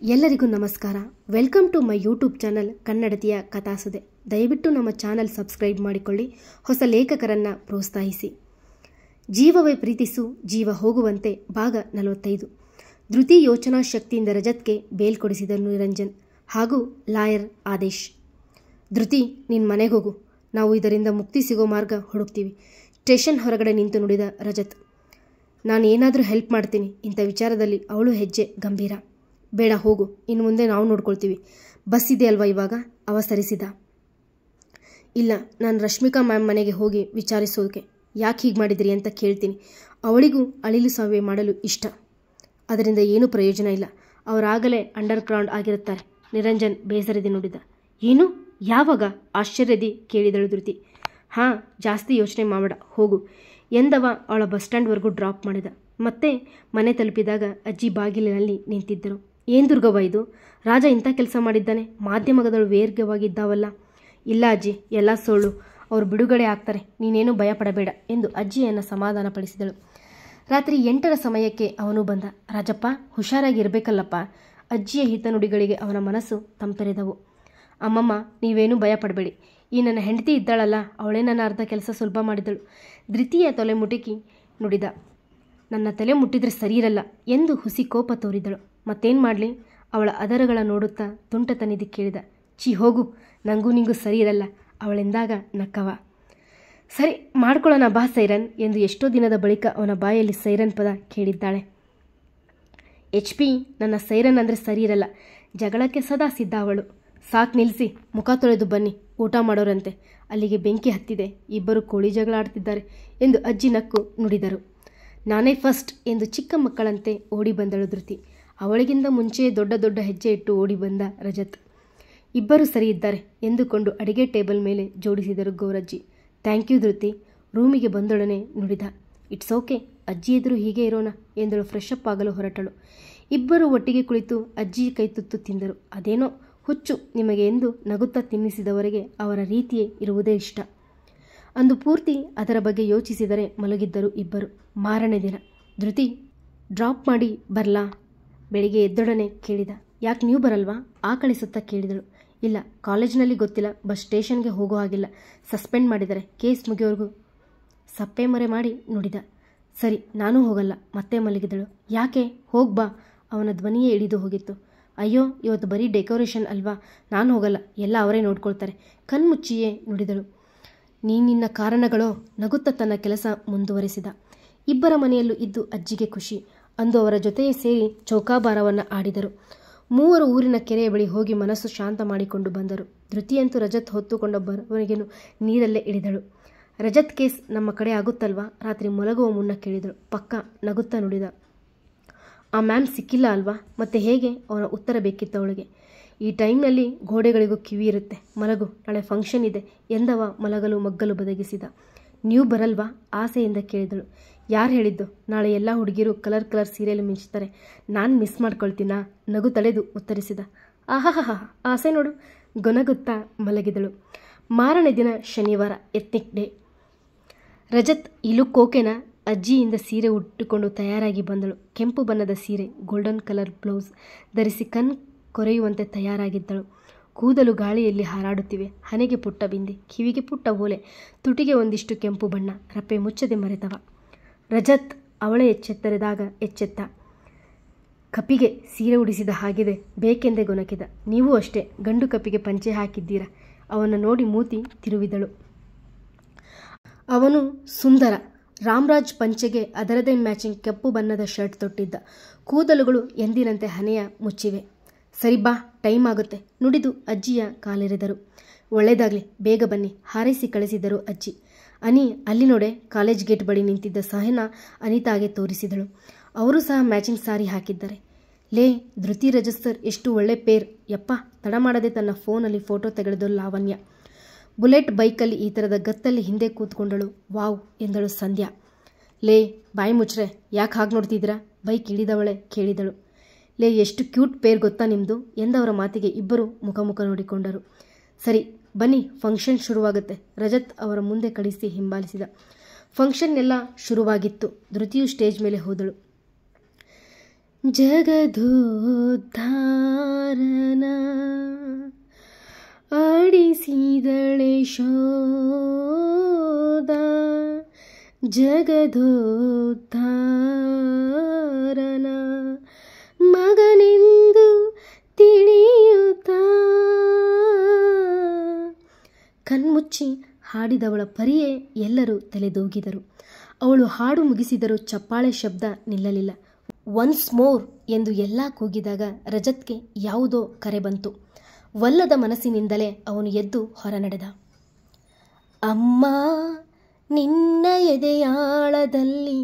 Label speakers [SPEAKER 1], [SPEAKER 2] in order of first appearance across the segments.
[SPEAKER 1] ಎಲ್ಲರಿಗೂ ನಮಸ್ಕಾರ. Welcome to my YouTube channel ಕನ್ನಡತಿಯ ಕಥಾಸುದೆ. ದಯವಿಟ್ಟು ನಮ್ಮ ಚಾನಲ್ ಸಬ್ಸ್ಕ್ರೈಬ್ ಮಾಡಿಕೊಳ್ಳಿ. ಹೊಸ ಲೇಖಕರನ್ನು ಪ್ರೋತ್ಸಾಹಿಸಿ. ಜೀವವೇ ಪ್ರೀತಿಸು, ಜೀವ ಹೋಗುವಂತೆ ಭಾಗ 45. ಧೃತಿ ಯೋಚನಾ ಶಕ್ತಿಯಿಂದ ರಜತ್ಗೆ ಬೇಲ್ ಕೊಡಿಸಿದ ನಿರಂಜನ್ ಹಾಗೂ ಲಾಯರ್ ಆದೇಶ್. ಧೃತಿ, ನಿನ್ನ ಮನೆಗೆ ಹೋಗು, ನಾವು ಇದರಿಂದ ಮುಕ್ತಿ ಸಿಗೋ ಮಾರ್ಗ ಹುಡುಕ್ತೀವಿ. ಸ್ಟೇಷನ್ ಹೊರಗಡೆ ನಿಂತು ನುಡಿದ ರಜತ್. ನಾನು ಏನಾದರೂ ಹೆಲ್ಪ್ ಮಾಡ್ತೀನಿ. ಇಂಥ ವಿಚಾರದಲ್ಲಿ ಅವಳು ಹೆಜ್ಜೆ ಗಂಭೀರ. ಬೇಡ, ಹೋಗು, ಇನ್ನು ಮುಂದೆ ನಾವು ನೋಡ್ಕೊಳ್ತೀವಿ. ಬಸ್ ಇದೆ ಅಲ್ವಾ ಇವಾಗ? ಅವಸರಿಸಿದ. ಇಲ್ಲ, ನಾನು ರಶ್ಮಿಕಾ ಮ್ಯಾಮ್ ಮನೆಗೆ ಹೋಗಿ ವಿಚಾರಿಸೋಕೆ ಯಾಕೆ ಹೀಗೆ ಮಾಡಿದ್ರಿ ಅಂತ ಕೇಳ್ತೀನಿ. ಅವಳಿಗೂ ಅಳಿಲು ಸಾವಿಗೆ ಮಾಡಲು ಇಷ್ಟ. ಅದರಿಂದ ಏನೂ ಪ್ರಯೋಜನ ಇಲ್ಲ. ಅವರಾಗಲೇ ಅಂಡರ್ ಗ್ರೌಂಡ್ ಆಗಿರುತ್ತಾರೆ. ನಿರಂಜನ್ ಬೇಸರದಿ ನುಡಿದ. ಏನು? ಯಾವಾಗ? ಆಶ್ಚರ್ಯದಿ ಕೇಳಿದಳು ಧೃತಿ. ಹಾಂ, ಜಾಸ್ತಿ ಯೋಚನೆ ಮಾಡಬೇಡ, ಹೋಗು ಎಂದವ ಅವಳ ಬಸ್ ಸ್ಟ್ಯಾಂಡ್ವರೆಗೂ ಡ್ರಾಪ್ ಮಾಡಿದ. ಮತ್ತೆ ಮನೆ ತಲುಪಿದಾಗ ಅಜ್ಜಿ ಬಾಗಿಲಿನಲ್ಲಿ ನಿಂತಿದ್ದರು. ಏನು ದುರ್ಗವ್ವ ಇದು? ರಾಜ ಇಂಥ ಕೆಲಸ ಮಾಡಿದ್ದಾನೆ? ಮಾಧ್ಯಮಗಳು ವೇಗವಾಗಿದ್ದಾವಲ್ಲ. ಇಲ್ಲ ಅಜ್ಜಿ, ಎಲ್ಲ ಸೋಳು. ಅವರು ಬಿಡುಗಡೆ ಆಗ್ತಾರೆ, ನೀನೇನು ಭಯಪಡಬೇಡ ಎಂದು ಅಜ್ಜಿಯನ್ನು ಸಮಾಧಾನಪಡಿಸಿದಳು. ರಾತ್ರಿ 8ರ ಸಮಯಕ್ಕೆ ಅವನು ಬಂದ. ರಾಜಪ್ಪ, ಹುಷಾರಾಗಿರಬೇಕಲ್ಲಪ್ಪ. ಅಜ್ಜಿಯ ಹಿತನುಡಿಗಳಿಗೆ ಅವನ ಮನಸ್ಸು ತಂಪೆರೆದವು. ಅಮ್ಮಮ್ಮ, ನೀವೇನೂ ಭಯಪಡಬೇಡಿ. ಈ ನನ್ನ ಹೆಂಡತಿ ಇದ್ದಾಳಲ್ಲ, ಅವಳೇ ನನ್ನ ಅರ್ಧ ಕೆಲಸ ಸುಲಭ ಮಾಡಿದಳು. ಧೃತಿಯ ತಲೆ ಮುಟುಕಿ ನುಡಿದ. ನನ್ನ ತಲೆ ಮುಟ್ಟಿದ್ರೆ ಸರಿಯಿರಲ್ಲ ಎಂದು ಹುಸಿ ಕೋಪ ತೋರಿದಳು. ಮತ್ತೇನು ಮಾಡಲಿ? ಅವಳ ಅದರಗಳ ನೋಡುತ್ತಾ ತುಂಟತನಿದಿ ಕೇಳಿದ. ಛೀ, ಹೋಗು, ನನಗೂ ನಿಂಗೂ ಸರಿ ಇರಲ್ಲ ಅವಳೆಂದಾಗ ನಕ್ಕವ. ಸರಿ, ಮಾಡ್ಕೊಳ್ಳೋಣ ಬಾ ಸೈರನ್ ಎಂದು ಎಷ್ಟೋ ದಿನದ ಬಳಿಕ ಅವನ ಬಾಯಲ್ಲಿ ಸೈರನ್ ಪದ ಕೇಳಿದ್ದಾಳೆ. HP, ನನ್ನ ಸೈರನ್ ಅಂದರೆ ಸರಿ ಇರಲ್ಲ. ಜಗಳಕ್ಕೆ ಸದಾ ಸಿದ್ಧ ಅವಳು. ಸಾಕು, ನಿಲ್ಲಿಸಿ, ಮುಖ ತೊಳೆದು ಬನ್ನಿ, ಊಟ ಮಾಡೋರಂತೆ. ಅಲ್ಲಿಗೆ ಬೆಂಕಿ ಹತ್ತಿದೆ, ಇಬ್ಬರು ಕೋಳಿ ಜಗಳ ಆಡ್ತಿದ್ದಾರೆ ಎಂದು ಅಜ್ಜಿ ನಕ್ಕು ನುಡಿದರು. ನಾನೇ ಫಸ್ಟ್ ಎಂದು ಚಿಕ್ಕ ಮಕ್ಕಳಂತೆ ಓಡಿ ಬಂದಳು ಧೃತಿ. ಅವಳಿಗಿಂತ ಮುಂಚೆಯೇ ದೊಡ್ಡ ದೊಡ್ಡ ಹೆಜ್ಜೆ ಇಟ್ಟು ಓಡಿ ಬಂದ ರಜತ್. ಇಬ್ಬರು ಸರಿ ಇದ್ದಾರೆ ಎಂದುಕೊಂಡು ಅಡಿಗೆ ಟೇಬಲ್ ಮೇಲೆ ಜೋಡಿಸಿದರು ಗೌರಜ್ಜಿ. ಥ್ಯಾಂಕ್ ಯು ಧೃತಿ, ರೂಮಿಗೆ ಬಂದೊಡನೆ ನುಡಿದ. ಇಟ್ಸ್ ಓಕೆ, ಅಜ್ಜಿ ಎದುರು ಹೀಗೆ ಇರೋಣ ಎಂದಳು ಫ್ರೆಶ್ ಅಪ್ ಆಗಲು ಹೊರಟಳು. ಇಬ್ಬರು ಒಟ್ಟಿಗೆ ಕುಳಿತು ಅಜ್ಜಿ ಕೈ ತುತ್ತು ತಿಂದರು. ಅದೇನೋ ಹುಚ್ಚು ನಿಮಗೆ ಎಂದು ನಗುತ್ತಾ ತಿನ್ನಿಸಿದವರೆಗೆ ಅವರ ರೀತಿಯೇ ಇರುವುದೇ ಇಷ್ಟ. ಅಂದು ಪೂರ್ತಿ ಅದರ ಬಗ್ಗೆ ಯೋಚಿಸಿದರೆ ಮಲಗಿದ್ದರು ಇಬ್ಬರು. ಮಾರನೇ ದಿನ. ಧೃತಿ, ಡ್ರಾಪ್ ಮಾಡಿ ಬರಲಾ? ಬೆಳಿಗ್ಗೆ ಎದ್ದೊಡನೆ ಕೇಳಿದ. ಯಾಕೆ ನೀವು ಬರಲ್ವಾ? ಆಕಳಿಸುತ್ತಾ ಕೇಳಿದಳು. ಇಲ್ಲ, ಕಾಲೇಜಿನಲ್ಲಿ ಗೊತ್ತಿಲ್ಲ, ಬಸ್ ಸ್ಟೇಷನ್ಗೆ ಹೋಗೋ ಹಾಗಿಲ್ಲ, ಸಸ್ಪೆಂಡ್ ಮಾಡಿದ್ದಾರೆ, ಕೇಸ್ ಮುಗಿಯೋರ್ಗೂ ಸಪ್ಪೆ ಮರೆ ಮಾಡಿ ನುಡಿದ. ಸರಿ, ನಾನೂ ಹೋಗಲ್ಲ. ಮತ್ತೆ ಮಲಗಿದಳು. ಯಾಕೆ? ಹೋಗ್ಬಾ. ಅವನ ಧ್ವನಿಯೇ ಇಳಿದು ಹೋಗಿತ್ತು. ಅಯ್ಯೋ, ಇವತ್ತು ಬರೀ ಡೆಕೋರೇಷನ್ ಅಲ್ವಾ, ನಾನು ಹೋಗಲ್ಲ, ಎಲ್ಲ ಅವರೇ ನೋಡ್ಕೊಳ್ತಾರೆ ಕಣ್ಮುಚ್ಚಿಯೇ ನುಡಿದಳು. ನಿನ್ನ ಕಾರಣಗಳೋ? ನಗುತ್ತಾ ತನ್ನ ಕೆಲಸ ಮುಂದುವರೆಸಿದ. ಇಬ್ಬರ ಮನೆಯಲ್ಲೂ ಇದ್ದು ಅಜ್ಜಿಗೆ ಖುಷಿ. ಅಂದು ಅವರ ಜೊತೆಯೇ ಸೇರಿ ಚೌಕಾಬಾರವನ್ನು ಆಡಿದರು. ಮೂವರು ಊರಿನ ಕೆರೆಯ ಬಳಿ ಹೋಗಿ ಮನಸ್ಸು ಶಾಂತ ಮಾಡಿಕೊಂಡು ಬಂದರು. ಧೃತಿಯಂತೂ ರಜತ್ ಹೊತ್ತುಕೊಂಡ ಬರವಣಿಗೆನು ನೀರಲ್ಲೇ ಇಳಿದಳು. ರಜತ್ ಕೇಸ್ ನಮ್ಮ ಕಡೆ ಆಗುತ್ತಲ್ವಾ? ರಾತ್ರಿ ಮಲಗುವ ಮುನ್ನ ಕೇಳಿದಳು. ಪಕ್ಕ, ನಗುತ್ತಾ ನುಡಿದ. ಆ ಮ್ಯಾಮ್ ಸಿಕ್ಕಿಲ್ಲ ಅಲ್ವಾ? ಮತ್ತೆ ಹೇಗೆ? ಅವನ ಉತ್ತರ ಬೇಕಿತ್ತು ಅವಳಿಗೆ. ಈ ಟೈಮ್ನಲ್ಲಿ ಗೋಡೆಗಳಿಗೂ ಕಿವಿ ಇರುತ್ತೆ, ಮಲಗು, ನಾಳೆ ಫಂಕ್ಷನ್ ಇದೆ ಎಂದವ ಮಲಗಲು ಮಗ್ಗಲು ಬದಗಿಸಿದ. ನೀವು ಬರಲ್ವಾ? ಆಸೆಯಿಂದ ಕೇಳಿದಳು. ಯಾರು ಹೇಳಿದ್ದು? ನಾಳೆ ಎಲ್ಲ ಹುಡುಗಿರು ಕಲರ್ ಕಲರ್ ಸೀರೆಯಲ್ಲಿ ಮಿಂಚ್ತಾರೆ, ನಾನು ಮಿಸ್ ಮಾಡ್ಕೊಳ್ತೀನಾ? ನಗು ತಳೆದು ಉತ್ತರಿಸಿದ. ಆಹಾಹಾ, ಆಸೆ ನೋಡು, ಗೊನಗುತ್ತಾ ಮಲಗಿದಳು. ಮಾರನೇ ದಿನ ಶನಿವಾರ, ಎತ್ನಿಕ್ ಡೇ. ರಜತ್, ಈ ಲುಕ್ ಓಕೆನಾ? ಅಜ್ಜಿಯಿಂದ ಸೀರೆ ಉಟ್ಟುಕೊಂಡು ತಯಾರಾಗಿ ಬಂದಳು. ಕೆಂಪು ಬಣ್ಣದ ಸೀರೆ, ಗೋಲ್ಡನ್ ಕಲರ್ ಬ್ಲೌಸ್ ಧರಿಸಿ ಕಣ್ ಕೊರೆಯುವಂತೆ ತಯಾರಾಗಿದ್ದಳು. ಕೂದಲು ಗಾಳಿಯಲ್ಲಿ ಹಾರಾಡುತ್ತಿವೆ. ಹಣೆಗೆ ಪುಟ್ಟ ಬಿಂದಿ, ಕಿವಿಗೆ ಪುಟ್ಟ ಓಲೆ, ತುಟಿಗೆ ಒಂದಿಷ್ಟು ಕೆಂಪು ಬಣ್ಣ, ರಪ್ಪೆ ಮುಚ್ಚದೆ ಮರೆತವ. ರಜತ್, ಅವಳೇ ಎಚ್ಚೆತ್ತ. ಕಪಿಗೆ ಸೀರೆ ಉಡಿಸಿದ ಹಾಗಿದೆ, ಬೇಕೆಂದೇ ಗೊನಕಿದ. ನೀವೂ ಅಷ್ಟೇ, ಗಂಡು ಕಪಿಗೆ ಪಂಚೆ ಹಾಕಿದ್ದೀರಾ? ಅವನ ನೋಡಿ ಮೂತಿ ತಿರುವಿದಳು. ಅವನು ಸುಂದರ. ರಾಮ್ರಾಜ್ ಪಂಚೆಗೆ ಅದರದೇ ಮ್ಯಾಚಿಂಗ್ ಕೆಂಪು ಬಣ್ಣದ ಶರ್ಟ್ ತೊಟ್ಟಿದ್ದ. ಕೂದಲುಗಳು ಎಂದಿನಂತೆ ಹಣೆಯ ಮುಚ್ಚಿವೆ. ಸರಿ ಬಾ, ಟೈಮ್ ಆಗುತ್ತೆ ನುಡಿದು ಅಜ್ಜಿಯ ಕಾಲೆರೆದರು. ಒಳ್ಳೆಯದಾಗಲಿ, ಬೇಗ ಬನ್ನಿ ಹಾರೈಸಿ ಕಳಿಸಿದರು ಅಜ್ಜಿ. ಅನಿ, ಅಲ್ಲಿ ನೋಡೆ, ಕಾಲೇಜ್ ಗೇಟ್ ಬಳಿ ನಿಂತಿದ್ದ ಸಹನಾ ಅನಿತಾಗೆ ತೋರಿಸಿದಳು. ಅವರು ಸಹ ಮ್ಯಾಚಿಂಗ್ ಸಾರಿ ಹಾಕಿದ್ದಾರೆ. ಲೇ, ಧೃತಿ ರಜತ್ ಎಷ್ಟು ಒಳ್ಳೆ ಪೇರ್. ಯಪ್ಪ, ತಡ ಮಾಡದೆ ತನ್ನ ಫೋನಲ್ಲಿ ಫೋಟೋ ತೆಗೆದಳು ಲಾವಣ್ಯ. ಬುಲೆಟ್ ಬೈಕಲ್ಲಿ ಈ ಥರದ ಗತ್ತಲ್ಲಿ ಹಿಂದೆ ಕೂತ್ಕೊಂಡಳು. ವಾವ್ ಎಂದಳು ಸಂಧ್ಯಾ. ಲೇ, ಬಾಯಿ ಮುಚ್ಚ್ರೆ, ಯಾಕೆ ಹಾಗೆ ನೋಡ್ತಿದ್ದೀರಾ? ಬೈಕ್ ಇಳಿದವಳೆ ಕೇಳಿದಳು. ಲೇ, ಎಷ್ಟು ಕ್ಯೂಟ್ ಪೇರ್ ಗೊತ್ತಾ ನಿಮ್ಮದು ಎಂದವರ ಮಾತಿಗೆ ಇಬ್ಬರು ಮುಖ ನೋಡಿಕೊಂಡರು. ಸರಿ ಬನ್ನಿ, ಫಂಕ್ಷನ್ ಶುರುವಾಗುತ್ತೆ. ರಜತ್ ಅವರ ಮುಂದೆ ಕಳಿಸಿ ಹಿಂಬಾಲಿಸಿದ. ಫಂಕ್ಷನ್ ಎಲ್ಲ ಶುರುವಾಗಿತ್ತು. ಧೃತಿಯು ಸ್ಟೇಜ್ ಮೇಲೆ ಹೋದಳು. ಜಗದೋದ್ಧಾರ ಜಗದೋದ್ಧಾರನ ಮಗನೆಂದು ತಿಳಿಯುತ್ತಾ. ಕಣ್ಮುಚ್ಚಿ ಹಾಡಿದವಳ ಪರಿಯೇ ಎಲ್ಲರೂ ತಲೆದೂಗಿದರು. ಅವಳು ಹಾಡು ಮುಗಿಸಿದರೂ ಚಪ್ಪಾಳೆ ಶಬ್ದ ನಿಲ್ಲಲಿಲ್ಲ. ಒನ್ಸ್ ಮೋರ್ ಎಂದು ಎಲ್ಲ ಕೂಗಿದಾಗ ರಜತ್ಗೆ ಯಾವುದೋ ಕರೆ ಬಂತು. ವಲ್ಲದ ಮನಸ್ಸಿನಿಂದಲೇ ಅವನು ಎದ್ದು ಹೊರ ನಡೆದ. ಅಮ್ಮ, ನಿನ್ನ ಎದೆಯಾಳದಲ್ಲಿ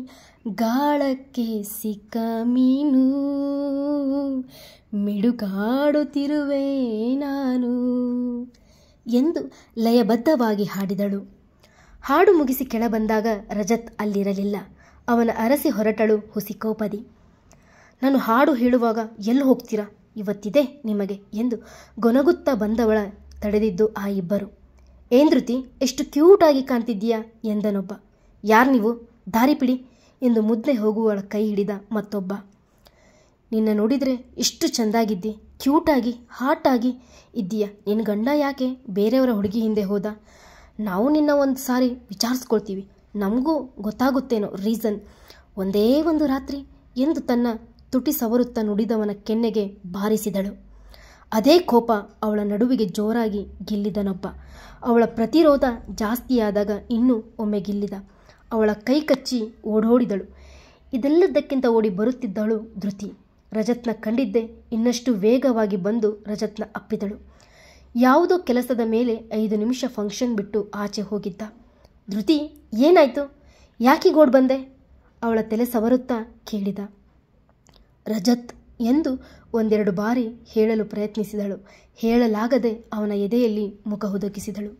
[SPEAKER 1] ಗಾಳಕ್ಕೆ ಸಿಕ್ಕ ಮೀನು, ಮಿಡುಕಾಡುತ್ತಿರುವೆ ನಾನು ಎಂದು ಲಯಬದ್ಧವಾಗಿ ಹಾಡಿದಳು. ಹಾಡು ಮುಗಿಸಿ ಕೆಳ ಬಂದಾಗ ರಜತ್ ಅಲ್ಲಿರಲಿಲ್ಲ. ಅವನ ಅರಸಿ ಹೊರಟಳು ಹುಸಿಕೋಪದಿ. ನಾನು ಹಾಡು ಹೇಳುವಾಗ ಎಲ್ಲಿ ಹೋಗ್ತೀರಾ, ಇವತ್ತಿದೆ ನಿಮಗೆ ಎಂದು ಗೊನಗುತ್ತಾ ಬಂದವಳ ತಡೆದಿದ್ದು ಆ ಇಬ್ಬರು. ಏನ್ ಧೃತಿ, ಎಷ್ಟು ಕ್ಯೂಟಾಗಿ ಕಾಣ್ತಿದ್ದೀಯಾ ಎಂದನೊಬ್ಬ. ಯಾರು ನೀವು, ದಾರಿ ಪಿಡಿ ಎಂದು ಮುದ್ದೆ ಹೋಗುವವಳ ಕೈ ಹಿಡಿದ ಮತ್ತೊಬ್ಬ. ನಿನ್ನ ನೋಡಿದರೆ ಎಷ್ಟು ಚೆಂದಾಗಿದ್ದಿ, ಕ್ಯೂಟಾಗಿ ಹಾಟಾಗಿ ಇದ್ದೀಯ. ನಿನ್ನ ಗಂಡ ಯಾಕೆ ಬೇರೆಯವರ ಹುಡುಗಿ ಹಿಂದೆ ಹೋದ? ನಾವು ನಿನ್ನ ಒಂದು ಸಾರಿ ವಿಚಾರಿಸ್ಕೊಳ್ತೀವಿ, ನಮಗೂ ಗೊತ್ತಾಗುತ್ತೇನೋ ರೀಸನ್. ಒಂದೇ ಒಂದು ರಾತ್ರಿ ಎಂದು ತನ್ನ ತುಟಿ ಸವರುತ್ತಾ ನುಡಿದವನ ಕೆನ್ನೆಗೆ ಬಾರಿಸಿದಳು. ಅದೇ ಕೋಪ ಅವಳ ನಡುವಿಗೆ ಜೋರಾಗಿ ಗಿಲ್ಲಿದನೊಬ್ಬ. ಅವಳ ಪ್ರತಿರೋಧ ಜಾಸ್ತಿಯಾದಾಗ ಇನ್ನೂ ಒಮ್ಮೆ ಗಿಲ್ಲಿದ. ಅವಳ ಕೈ ಕಚ್ಚಿ ಓಡೋಡಿದಳು. ಇದೆಲ್ಲದಕ್ಕಿಂತ ಓಡಿ ಬರುತ್ತಿದ್ದಳು ಧೃತಿ. ರಜತ್ನ ಕಂಡಿದ್ದೆ ಇನ್ನಷ್ಟು ವೇಗವಾಗಿ ಬಂದು ರಜತ್ನ ಅಪ್ಪಿದಳು. ಯಾವುದೋ ಕೆಲಸದ ಮೇಲೆ 5 ನಿಮಿಷ ಫಂಕ್ಷನ್ ಬಿಟ್ಟು ಆಚೆ ಹೋಗಿದ್ದ. ಧೃತಿ, ಏನಾಯ್ತು, ಯಾಕೀಗೋಡ್ ಬಂದೆ? ಅವಳ ತಲೆ ಸವರುತ್ತಾ ಕೇಳಿದ. ರಜತ್ ಎಂದು ಒಂದೆರಡು ಬಾರಿ ಹೇಳಲು ಪ್ರಯತ್ನಿಸಿದಳು. ಹೇಳಲಾಗದೆ ಅವನ ಎದೆಯಲ್ಲಿ ಮುಖ ಹುದುಗಿಸಿದಳು.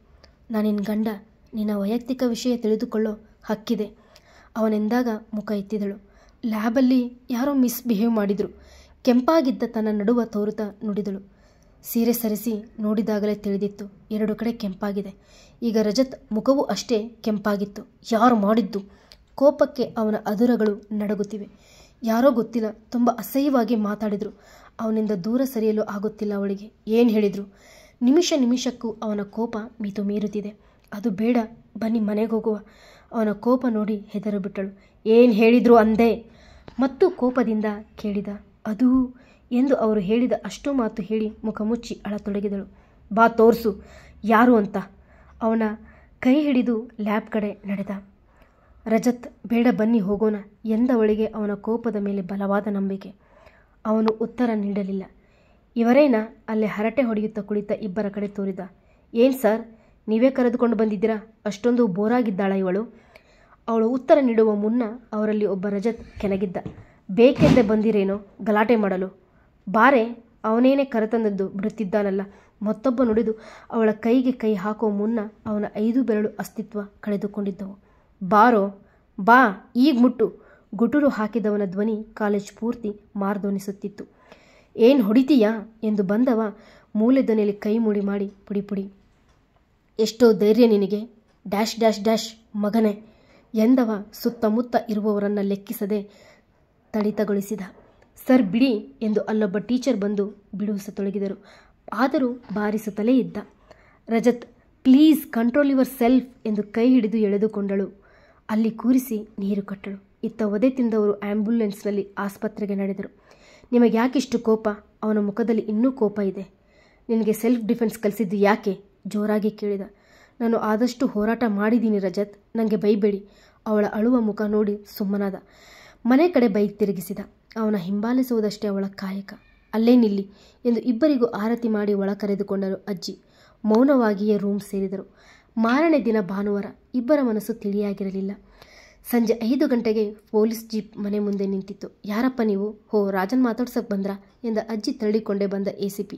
[SPEAKER 1] ನಾನಿನ್ನ ಗಂಡ, ನಿನ್ನ ವೈಯಕ್ತಿಕ ವಿಷಯ ತಿಳಿದುಕೊಳ್ಳೋ ಹಕ್ಕಿದೆ ಅವನೆಂದಾಗ ಮುಖ ಎತ್ತಿದಳು. ಲ್ಯಾಬಲ್ಲಿ ಯಾರೋ ಮಿಸ್ಬಿಹೇವ್ ಮಾಡಿದ್ರು. ಕೆಂಪಾಗಿದ್ದ ತನ್ನ ನಡುವ ತೋರುತ್ತಾ ನುಡಿದಳು. ಸೀರೆ ಸರಿಸಿ ನೋಡಿದಾಗಲೇ ತಿಳಿದಿತ್ತು, 2 ಕಡೆ ಕೆಂಪಾಗಿದೆ. ಈಗ ರಜತ್ ಮುಖವೂ ಅಷ್ಟೇ ಕೆಂಪಾಗಿತ್ತು. ಯಾರು ಮಾಡಿದ್ದು? ಕೋಪಕ್ಕೆ ಅವನ ಅದುರಗಳು ನಡಗುತ್ತಿವೆ. ಯಾರೋ ಗೊತ್ತಿಲ್ಲ, ತುಂಬ ಅಸಹ್ಯವಾಗಿ ಮಾತಾಡಿದರು. ಅವನಿಂದ ದೂರ ಸರಿಯಲು ಆಗುತ್ತಿಲ್ಲ ಅವಳಿಗೆ. ಏನು ಹೇಳಿದರು? ನಿಮಿಷ ನಿಮಿಷಕ್ಕೂ ಅವನ ಕೋಪ ಮೀರುತ್ತಿದೆ. ಅದು ಬೇಡ, ಬನ್ನಿ ಮನೆಗೆ ಹೋಗುವ. ಅವನ ಕೋಪ ನೋಡಿ ಹೆದರು ಬಿಟ್ಟಳು. ಏನು ಹೇಳಿದ್ರು ಅಂದೆ? ಮತ್ತು ಕೋಪದಿಂದ ಕೇಳಿದ. ಅದು ಎಂದು ಅವರು ಹೇಳಿದ ಅಷ್ಟು ಮಾತು ಹೇಳಿ ಮುಖ ಮುಚ್ಚಿ ಅಳತೊಡಗಿದಳು. ಬಾ ತೋರ್ಸು ಯಾರು ಅಂತ. ಅವನ ಕೈ ಹಿಡಿದು ಲ್ಯಾಬ್ ಕಡೆ ನಡೆದ. ರಜತ್, ಬೇಡ ಬನ್ನಿ ಹೋಗೋಣ ಎಂದವಳಿಗೆ ಅವನ ಕೋಪದ ಮೇಲೆ ಬಲವಾದ ನಂಬಿಕೆ. ಅವನು ಉತ್ತರ ನೀಡಲಿಲ್ಲ. ಇವರೇನಾ ಅಲ್ಲೇ ಹರಟೆ ಹೊಡೆಯುತ್ತಾ ಕುಳಿತ ಇಬ್ಬರ ಕಡೆ ತೋರಿದ. ಏನು ಸರ್, ನೀವೇ ಕರೆದುಕೊಂಡು ಬಂದಿದ್ದೀರಾ? ಅಷ್ಟೊಂದು ಬೋರಾಗಿದ್ದಾಳ ಇವಳು? ಅವಳು ಉತ್ತರ ನೀಡುವ ಮುನ್ನ ಅವರಲ್ಲಿ ಒಬ್ಬ ರಜತ್ ಕೆಳಗಿದ್ದ. ಬೇಕೆಂದೇ ಬಂದಿರೇನೋ ಗಲಾಟೆ ಮಾಡಲು? ಬಾರೆ, ಅವನೇನೇ ಕರೆತಂದದ್ದು ಬಿಡುತ್ತಿದ್ದಾನಲ್ಲ. ಮತ್ತೊಬ್ಬ ನುಡಿದು ಅವಳ ಕೈಗೆ ಕೈ ಹಾಕುವ ಮುನ್ನ ಅವನ 5 ಬೆರಳು ಅಸ್ತಿತ್ವ ಕಳೆದುಕೊಂಡಿದ್ದವು. ಬಾರೋ, ಬಾ, ಈಗ ಮುಟ್ಟು. ಗುಟುರು ಹಾಕಿದವನ ಧ್ವನಿ ಕಾಲೇಜ್ ಪೂರ್ತಿ ಮಾರ್ಧ್ವನಿಸುತ್ತಿತ್ತು. ಏನು ಹೊಡಿತೀಯಾ ಎಂದು ಬಂದವ ಮೂಲೆ ಧ್ವನಿಯಲ್ಲಿ ಕೈ ಮುಡಿ ಮಾಡಿ ಪುಡಿ ಪುಡಿ. ಎಷ್ಟೋ ಧೈರ್ಯ ನಿನಗೆ, ಡ್ಯಾಶ್ ಡ್ಯಾಶ್ ಡ್ಯಾಶ್ ಮಗನೇ ಎಂದವ ಸುತ್ತಮುತ್ತ ಇರುವವರನ್ನು ಲೆಕ್ಕಿಸದೆ ತಡಿತಗೊಳಿಸಿದ. ಸರ್ ಬಿಡಿ ಎಂದು ಅಲ್ಲೊಬ್ಬ ಟೀಚರ್ ಬಂದು ಬಿಡಿಸತೊಡಗಿದರು. ಆದರೂ ಬಾರಿಸುತ್ತಲೇ ಇದ್ದ. Rajat, please control yourself ಎಂದು ಕೈ ಹಿಡಿದು ಎಳೆದುಕೊಂಡಳು. ಅಲ್ಲಿ ಕೂರಿಸಿ ನೀರು ಕಟ್ಟಳು. ಇತ್ತ ಒದೆ ತಿಂದವರು ಆ್ಯಂಬುಲೆನ್ಸ್ನಲ್ಲಿ ಆಸ್ಪತ್ರೆಗೆ ನಡೆದರು. ನಿಮಗೆ ಯಾಕಿಷ್ಟು ಕೋಪ? ಅವನ ಮುಖದಲ್ಲಿ ಇನ್ನೂ ಕೋಪ ಇದೆ. ನಿನಗೆ ಸೆಲ್ಫ್ ಡಿಫೆನ್ಸ್ ಕಲಿಸಿದ್ದು ಯಾಕೆ? ಜೋರಾಗಿ ಕೇಳಿದ. ನಾನು ಆದಷ್ಟು ಹೋರಾಟ ಮಾಡಿದ್ದೀನಿ ರಜತ್, ನನಗೆ ಬೈಬೇಡಿ. ಅವಳ ಅಳುವ ಮುಖ ನೋಡಿ ಸುಮ್ಮನಾದ. ಮನೆ ಕಡೆ ಬೈಕ್ ತಿರುಗಿಸಿದ. ಅವನ ಹಿಂಬಾಲಿಸುವುದಷ್ಟೇ ಅವಳ ಕಾಯಕ. ಅಲ್ಲೇ ನಿಲ್ಲಿ ಎಂದು ಇಬ್ಬರಿಗೂ ಆರತಿ ಮಾಡಿ ಒಳ ಕರೆದುಕೊಂಡರು ಅಜ್ಜಿ. ಮೌನವಾಗಿಯೇ ರೂಮ್ ಸೇರಿದರು. ಮಾರನೇ ದಿನ ಭಾನುವಾರ. ಇಬ್ಬರ ಮನಸ್ಸು ತಿಳಿಯಾಗಿರಲಿಲ್ಲ. ಸಂಜೆ 5 ಗಂಟೆಗೆ ಪೊಲೀಸ್ ಜೀಪ್ ಮನೆ ಮುಂದೆ ನಿಂತಿತ್ತು. ಯಾರಪ್ಪ ನೀವು? ಹೋ, ರಾಜನ್ ಮಾತಾಡ್ಸಕ್ಕೆ ಬಂದ್ರಾ ಎಂದ ಅಜ್ಜಿ ತಳ್ಳಿಕೊಂಡೇ ಬಂದ ACP.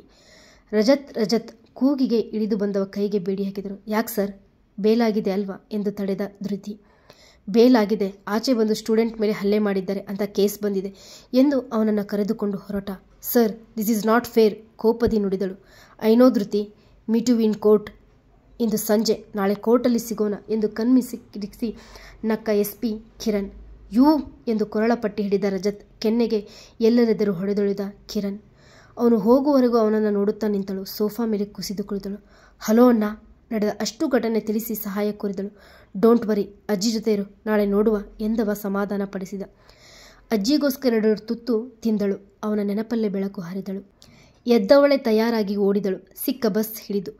[SPEAKER 1] ರಜತ್ ರಜತ್ ಕೂಗಿಗೆ ಇಳಿದು ಬಂದವ ಕೈಗೆ ಬೇಡಿ ಹಾಕಿದರು. ಯಾಕೆ ಸರ್, ಬೇಲಾಗಿದೆ ಅಲ್ವಾ ಎಂದು ತಡೆದ ಧೃತಿ. ಬೇಲಾಗಿದೆ, ಆಚೆ ಬಂದು ಸ್ಟೂಡೆಂಟ್ ಮೇಲೆ ಹಲ್ಲೆ ಮಾಡಿದ್ದಾರೆ ಅಂತ ಕೇಸ್ ಬಂದಿದೆ ಎಂದು ಅವನನ್ನು ಕರೆದುಕೊಂಡು ಹೊರಟ. Sir, this is not fair ಕೋಪದಿ ನುಡಿದಳು. I know Dhriti, meet you in court ಇಂದು ಸಂಜೆ, ನಾಳೆ ಕೋರ್ಟಲ್ಲಿ ಸಿಗೋಣ ಎಂದು ಕಣ್ಮಿಸಿ ನಕ್ಕ SP ಕಿರಣ್. ಯೂ ಎಂದು ಕೊರಳ ಪಟ್ಟಿ ಹಿಡಿದ ರಜತ್ ಕೆನ್ನೆಗೆ ಎಲ್ಲರೆದುರು ಹೊಡೆದೊಳಿದ ಕಿರಣ್. ಅವನು ಹೋಗುವವರೆಗೂ ಅವನನ್ನು ನೋಡುತ್ತಾ ನಿಂತಳು. ಸೋಫಾ ಮೇಲೆ ಕುಸಿದು ಕುಳಿತಳು. ಹಲೋ ಅಣ್ಣ, ನಡೆದ ಅಷ್ಟು ಘಟನೆ ತಿಳಿಸಿ ಸಹಾಯ ಕೋರಿದಳು. ಡೋಂಟ್ ವರಿ, ಅಜ್ಜಿ ಜೊತೆ ಇರು, ನಾಳೆ ನೋಡುವ ಎಂದವ ಸಮಾಧಾನ ಪಡಿಸಿದ. ಅಜ್ಜಿಗೋಸ್ಕರ 2 ತುತ್ತು ತಿಂದಳು. ಅವನ ನೆನಪಲ್ಲೇ ಬೆಳಕು ಹರಿದಳು. ಎದ್ದವಳೆ ತಯಾರಾಗಿ ಓಡಿದಳು. ಸಿಕ್ಕ ಬಸ್ ಹಿಡಿದು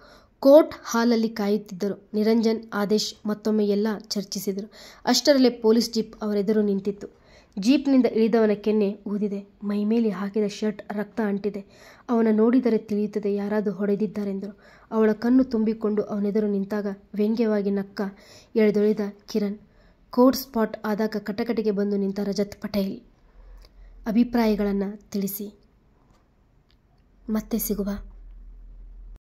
[SPEAKER 1] ಕೋರ್ಟ್ ಹಾಲಲ್ಲಿ ಕಾಯುತ್ತಿದ್ದರು. ನಿರಂಜನ್, ಆದೇಶ್ ಮತ್ತೊಮ್ಮೆ ಎಲ್ಲ ಚರ್ಚಿಸಿದರು. ಅಷ್ಟರಲ್ಲೇ ಪೊಲೀಸ್ ಜೀಪ್ ಅವರೆದುರು ನಿಂತಿತ್ತು. ಜೀಪ್ನಿಂದ ಇಳಿದವನ ಕೆನ್ನೆ ಊದಿದೆ. ಮೈಮೇಲೆ ಹಾಕಿದ ಶರ್ಟ್ ರಕ್ತ ಅಂಟಿದೆ. ಅವನ ನೋಡಿದರೆ ತಿಳಿಯುತ್ತದೆ ಯಾರಾದರೂ ಹೊಡೆದಿದ್ದಾರೆಂದರು. ಅವಳ ಕಣ್ಣು ತುಂಬಿಕೊಂಡು ಅವನೆದುರು ನಿಂತಾಗ ವ್ಯಂಗ್ಯವಾಗಿ ನಕ್ಕ ಎಳೆದೊಳಿದ ಕಿರಣ್. ಕೋರ್ಟ್ ಸ್ಪಾಟ್ ಆದಾಗ ಕಟಕಟಿಗೆ ಬಂದು ನಿಂತ ರಜತ್ ಪಟೇಲ್. ಅಭಿಪ್ರಾಯಗಳನ್ನು ತಿಳಿಸಿ. ಮತ್ತೆ ಸಿಗುವ.